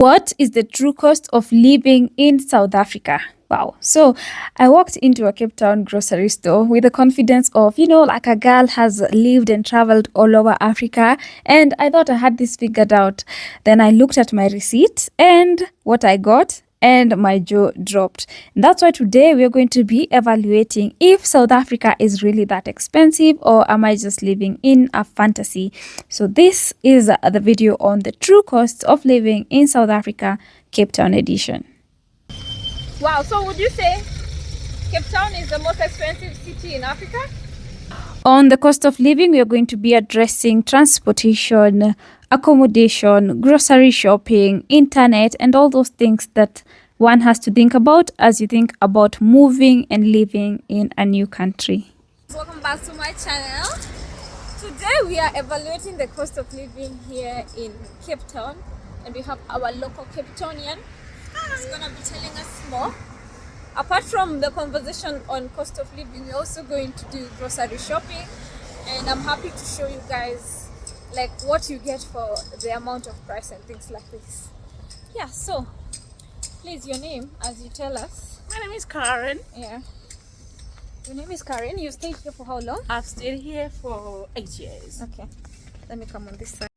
What is the true cost of living in South Africa? Wow. So I walked into a Cape Town grocery store with the confidence of, like a girl has lived and traveled all over Africa. And I thought I had this figured out. Then I looked at my receipt and what I got, and my jaw dropped. And that's why today we're going to be evaluating if South Africa is really that expensive, or am I just living in a fantasy? So this is the video on the true costs of living in South Africa, Cape Town edition. Wow, so would you say Cape Town is the most expensive city in Africa? On the cost of living, we are going to be addressing transportation, accommodation, grocery shopping, internet, and all those things that one has to think about as you think about moving and living in a new country. Welcome back to my channel. Today we are evaluating the cost of living here in Cape Town, and we have our local Cape Townian who's gonna be telling us more. Apart from the conversation on cost of living, we're also going to do grocery shopping, and I'm happy to show you guys like what you get for the amount of price and things like this. Yeah, so please, your name as you tell us. My name is Karen. Yeah, your name is Karen. You stayed here for how long? I've stayed here for 8 years. Okay, let me come on this side.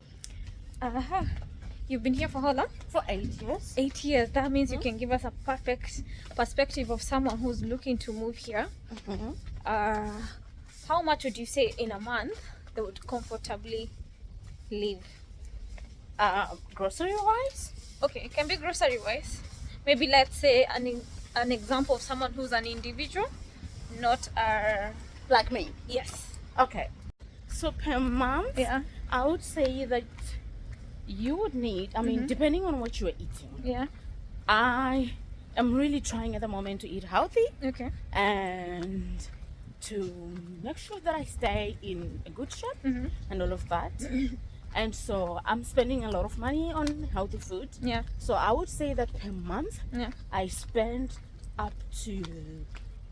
You've been here for how long? For 8 years. 8 years. That means you can give us a perfect perspective of someone who's looking to move here. How much would you say in a month they would comfortably live? Grocery wise? Okay, it can be grocery wise. Maybe let's say an example of someone who's an individual, not Like me. yes. Okay. So per month, Yeah. I would say that you would need, depending on what you are eating. Yeah. I am really trying at the moment to eat healthy Okay. and to make sure that I stay in a good shape and all of that. And so I'm spending a lot of money on healthy food. Yeah. So I would say that per month, Yeah. I spend up to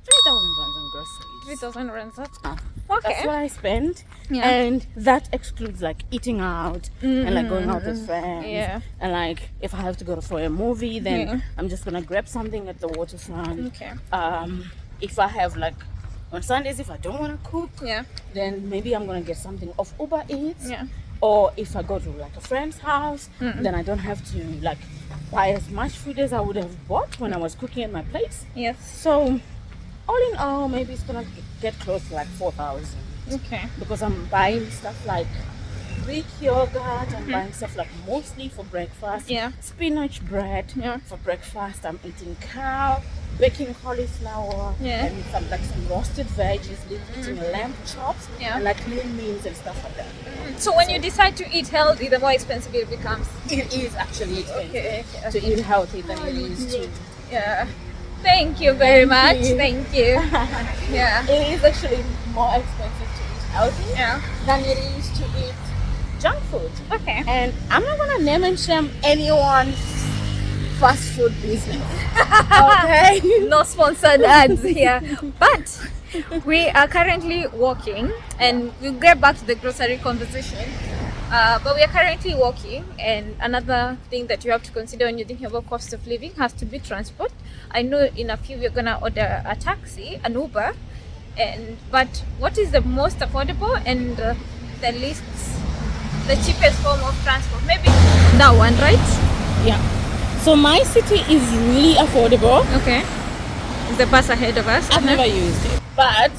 3,000 rands on groceries. 3,000 rands. That's That's okay. what I spend. Yeah. And that excludes like eating out and like going out with friends. Yeah. And like if I have to go for a movie, then Yeah. I'm just gonna grab something at the waterfront. Okay. If I have like on Sundays, if I don't want to cook, Yeah. then maybe I'm gonna get something off Uber Eats. Yeah. Or if I go to like a friend's house, then I don't have to like buy as much food as I would have bought when I was cooking at my place. Yes. So all in all, maybe it's gonna get close to like 4,000 Okay. because I'm buying stuff like Greek yogurt. I'm buying stuff like mostly for breakfast. Yeah. Spinach bread Yeah. for breakfast. I'm eating cow, baking cauliflower, Yeah. and some roasted veggies, eating lamb chops, Yeah. and like lean meals and stuff like that. So when you decide to eat healthy, the more expensive it becomes. It is actually expensive Okay. to eat healthy than it is to. Yeah. Thank you very much. you. Thank you. Yeah. It is actually more expensive to eat healthy Yeah. than it is to eat junk food. Okay. And I'm not gonna name and shame anyone's fast food business. Okay. No sponsored ads here. But we are currently walking, and we'll get back to the grocery conversation. But we are currently walking, and another thing that you have to consider when you're thinking about cost of living has to be transport. I know in a few we're gonna order a taxi, an Uber, but what is the most affordable and the cheapest form of transport? Maybe that one, right? Yeah. So my city is really affordable. Okay. Is the bus ahead of us? I've never used it, but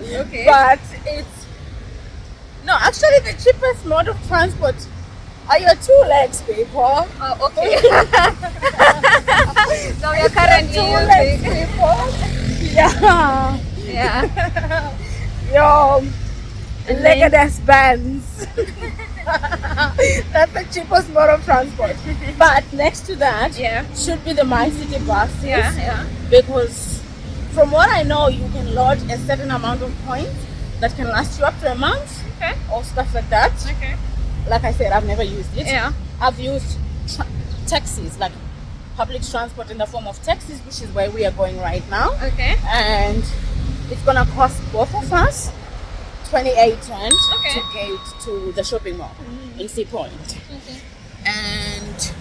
Okay. but it's no. Actually, the cheapest mode of transport are your 2 legs, people. Oh, okay. So we are currently 2 legs, using. people. Yeah. Yeah. Yo, And legged as bands. That's the cheapest mode of transport. But next to that Yeah. should be the My City buses. Yeah. Yeah. Because from what I know, you can lodge a certain amount of points that can last you up to a month Okay. or stuff like that. Okay. Like I said, I've never used it. Yeah. I've used taxis, like public transport in the form of taxis, which is where we are going right now. Okay. And it's gonna cost both of us 28 rand Okay. to get to the shopping mall in Sea Point. Okay. And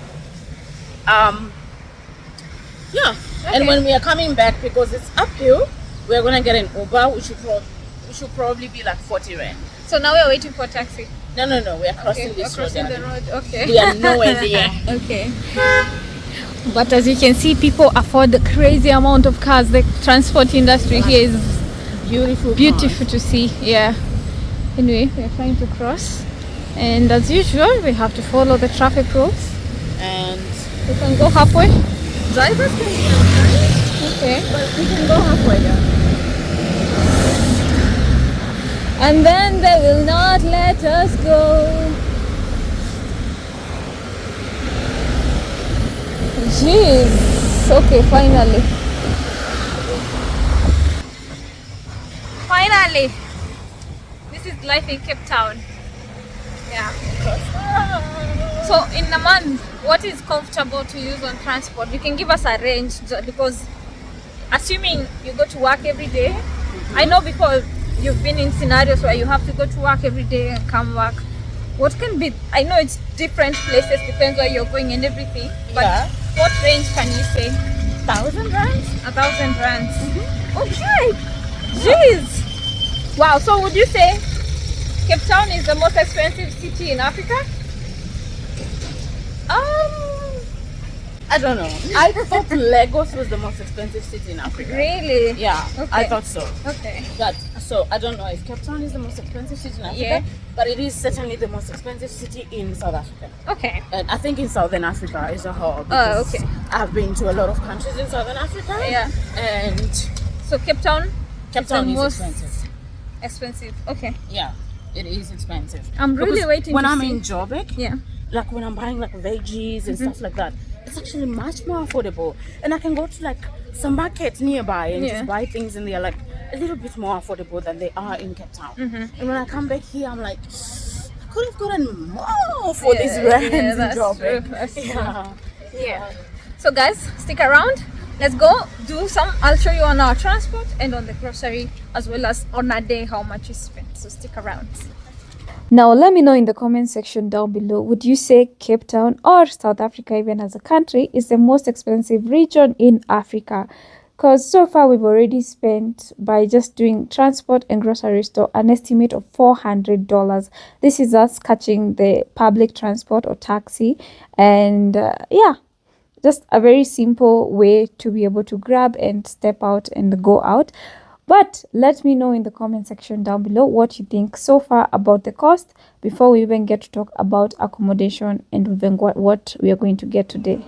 yeah. Okay. And when we are coming back, because it's uphill, we're gonna get an Uber, which should probably be like 40 rand. So now we're waiting for a taxi. No, we are crossing Okay, this we're crossing road. the road. Okay. We are nowhere near. Okay. But as you can see, people afford the crazy amount of cars. The transport industry here is beautiful to see. Yeah. Anyway, we are trying to cross, and as usual, we have to follow the traffic rules. And We can go halfway. drivers can be outside, Okay. but we can go halfway. Yeah. And then they will not let us go. Jeez. Okay, finally. Finally. This is life in Cape Town. Yeah. So in a month, what is comfortable to use on transport? You can give us a range because assuming you go to work every day, I know before you've been in scenarios where you have to go to work every day and come back. What can be, I know it's different places, depends where you're going and everything, but Yeah. what range can you say? 1,000 rand. 1,000 rands. Okay. Jeez. Wow. So would you say Cape Town is the most expensive city in Africa? I don't know. I thought Lagos was the most expensive city in Africa. Really? Yeah, Okay. I thought so. Okay. But so I don't know if Cape Town is the most expensive city in Africa, Yeah. but it is certainly the most expensive city in South Africa. Okay. And I think in Southern Africa as a whole. Because okay. I've been to a lot of countries in Southern Africa. Yeah. And So Cape Town Cape is the Town is most expensive. expensive. Okay. Yeah, it is expensive. I'm really Because waiting when to I'm see. in Joburg, Yeah. like when I'm buying like veggies and stuff like that, it's actually much more affordable. And I can go to like some market nearby and Yeah. just buy things, and they're like a little bit more affordable than they are in Cape Town. And when I come back here, I'm like, I could have gotten more for these rands in that's Joburg. true. That's Yeah. Yeah. So guys, stick around. Let's go do some. I'll show you on our transport and on the grocery, as well as on a day how much we spent. So stick around. Now let me know in the comment section down below, would you say Cape Town or South Africa even as a country is the most expensive region in Africa? Because so far we've already spent, by just doing transport and grocery store, an estimate of $400. This is us catching the public transport or taxi, and yeah, just a very simple way to be able to grab and step out and go out. But let me know in the comment section down below what you think so far about the cost before we even get to talk about accommodation and even what we are going to get today.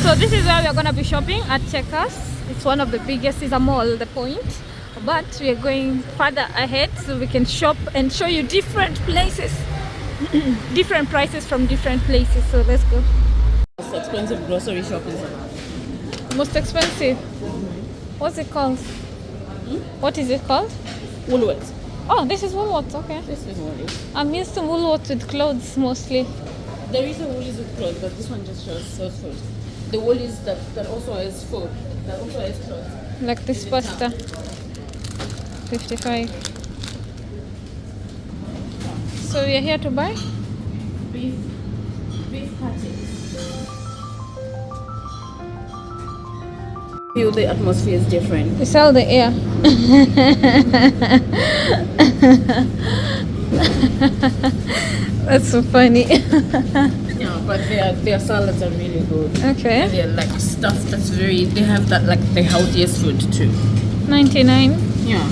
So this is where we are going to be shopping at Checkers. It's one of the biggest, it's a mall, the Point. But we are going further ahead so we can shop and show you different places, different prices from different places. So let's go. Most expensive grocery shop in South Africa. Most expensive. What's it called? What is it called? Woolworths. Oh, this is Woolworths. Okay. This is Woolworths. I'm used to Woolworths with clothes mostly. There is a Woolies with clothes, but this one just sells food. The Woolies that also has food, that also has clothes. Like this pasta. 55. So we are here to buy? Beef patties. Feel the atmosphere is different. We sell the air. That's so funny. Yeah, but their salads are really good. Okay. And they're like stuff that's they have that like the healthiest food too. 99. Yeah.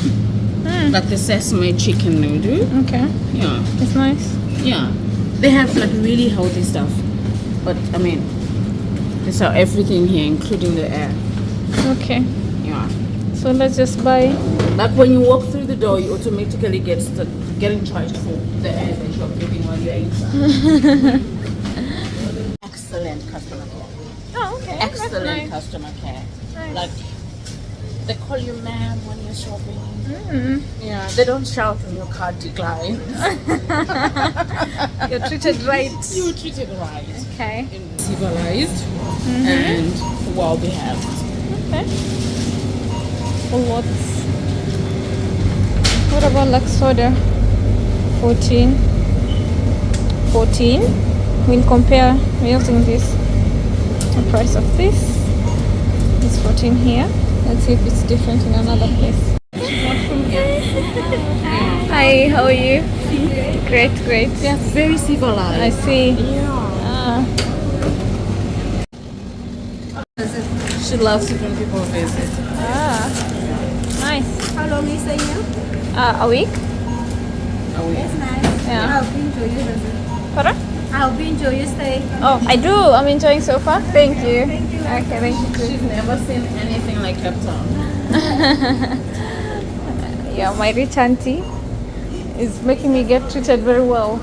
Like the sesame chicken noodle. Okay. Yeah. It's nice. Yeah. They have like really healthy stuff. But I mean, they sell everything here, including the air. Okay. Yeah. So let's just buy. Like when you walk through the door, you automatically getting charged for the air that you're breathing while you're inside. Excellent customer care. Oh, okay. Excellent That's nice. customer care. Nice. Like they call you ma'am when you're shopping. Mm. Yeah, they don't shout when your card declines. You're treated right. You're treated right. Okay. Civilized and well behaved. Okay. A lot. What about like soda? 14. 14. We'll compare using this. The price of this is 14 here. Let's see if it's different in another place. Hi, how are you? Great, great. They're very civilized. I see. Yeah. She loves it when people visit. Nice. How long is it here? A week? It's nice. Yeah. How enjoy you visit? Pardon? How enjoy you stay? Oh, I do. I'm enjoying so far. Thank you. Okay, thank you. She's never seen anything like Cape Town. Yeah, my rich auntie is making me get treated very well.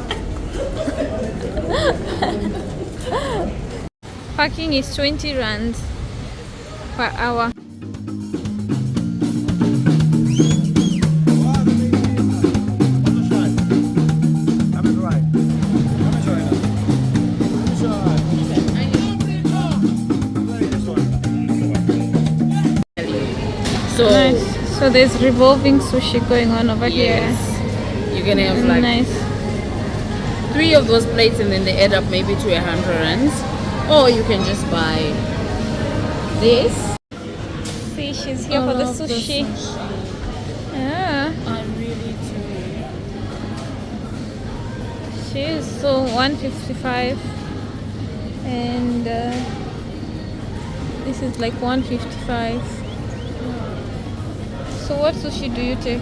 Parking is 20 rand per hour. So Nice. So there's revolving sushi going on over here. you're gonna have like Nice. 3 of those plates and then they add up maybe to 100 rands. Or you can just buy this. See, she's here for the sushi. Yeah, I really do. she is. So 155, and this is like 155. So what sushi do you take?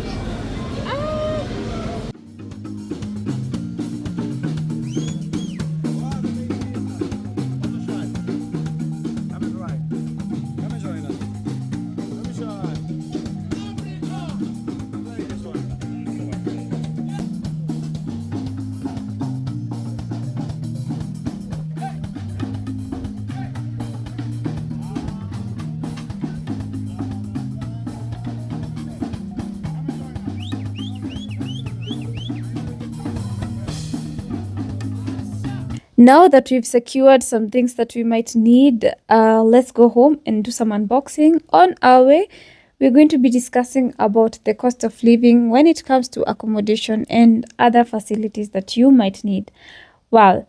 Now that we've secured some things that we might need, let's go home and do some unboxing. On our way, we're going to be discussing about the cost of living when it comes to accommodation and other facilities that you might need. Well,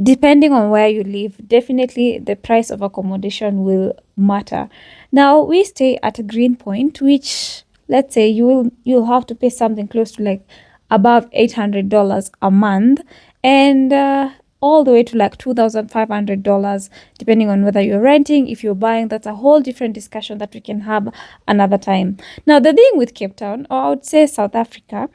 depending on where you live, definitely the price of accommodation will matter. Now, we stay at a Greenpoint, which let's say you'll have to pay something close to like above $800 a month, and all the way to like $2,500, depending on whether you're renting. If you're buying, that's a whole different discussion that we can have another time. Now, the thing with Cape Town, or I would say South Africa,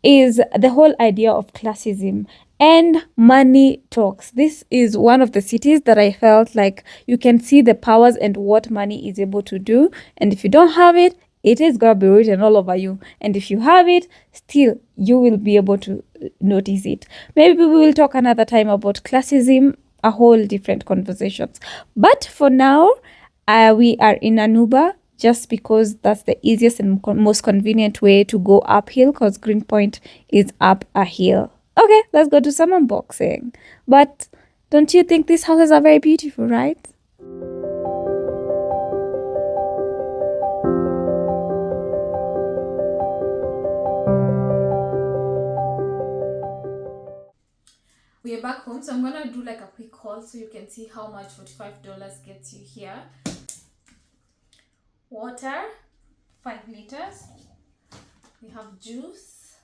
is the whole idea of classism and money talks. This is one of the cities that I felt like you can see the powers and what money is able to do. And if you don't have it, it is going to be written all over you. And if you have it, still, you will be able to notice it. Maybe we will talk another time about classism, a whole different conversations. But for now, we are in Anuba, just because that's the easiest and most convenient way to go uphill, because Greenpoint is up a hill. Okay, let's go do some unboxing. But don't you think these houses are very beautiful, right? We are back home, so I'm gonna do like a quick haul so you can see how much $45 gets you here. Water, 5 liters. We have juice.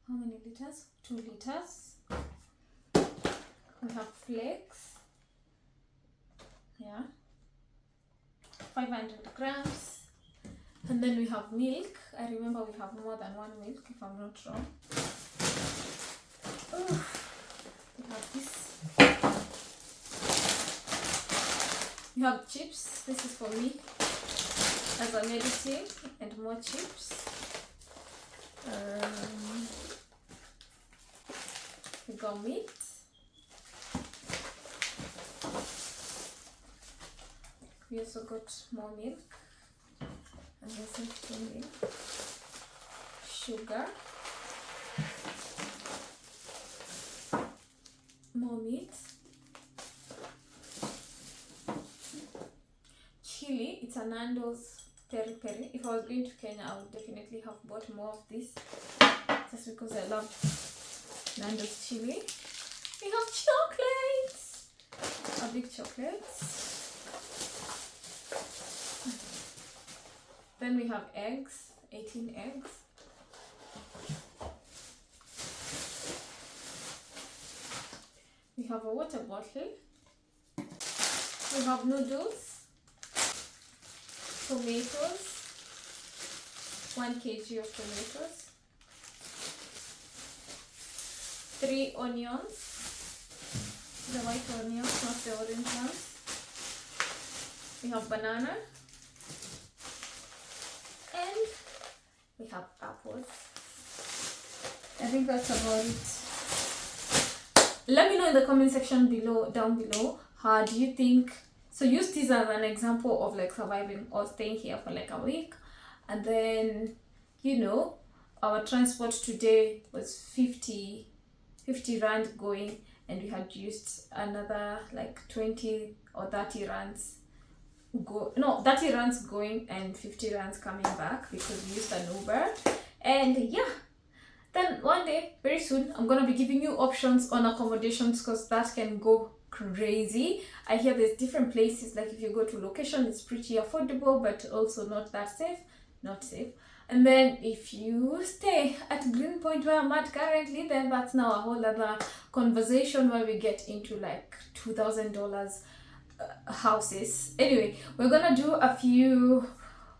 How many liters? 2 liters. We have flakes. Yeah. 500 grams. And then we have milk. I remember we have more than one milk, if I'm not wrong. Oh, we have this. We have chips. This is for me as I'm editing, and more chips. We got meat. We also got more milk. And this is milk. Sugar. More meat. Chili. It's it's a Nando's peri peri. If I was going to Kenya, I would definitely have bought more of this, just because I love Nando's chili. We have chocolates, a big chocolates. Then we have eggs, 18 eggs. We have a water bottle. We have noodles, tomatoes, 1 kg of tomatoes, 3 onions, the white onions, not the orange ones. We have banana, and we have apples. I think that's about it. Let me know in the comment section down below, how do you think, so use this as an example of like surviving or staying here for like a week. And then, you know, our transport today was 50 rand going, and we had used another like 20 or 30 rands 30 rands going and 50 rands coming back, because we used an Uber. And yeah, then one day very soon I'm gonna be giving you options on accommodations, because that can go crazy. I hear there's different places, like if you go to location it's pretty affordable but also not that safe, and then if you stay at Greenpoint where I'm at currently, then that's now a whole other conversation where we get into like $2,000 houses. Anyway, we're gonna do a few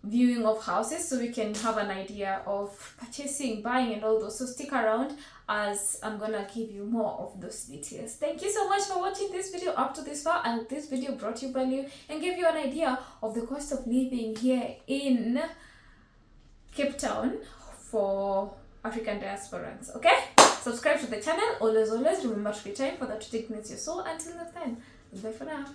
viewing of houses so we can have an idea of purchasing, buying, and all those. So stick around, as I'm gonna give you more of those details. Thank you so much for watching this video up to this far. I hope this video brought you value and gave you an idea of the cost of living here in Cape Town for African diasporans. Okay, subscribe to the channel. Always remember to be time for that to take needs your soul. Until next time, bye for now.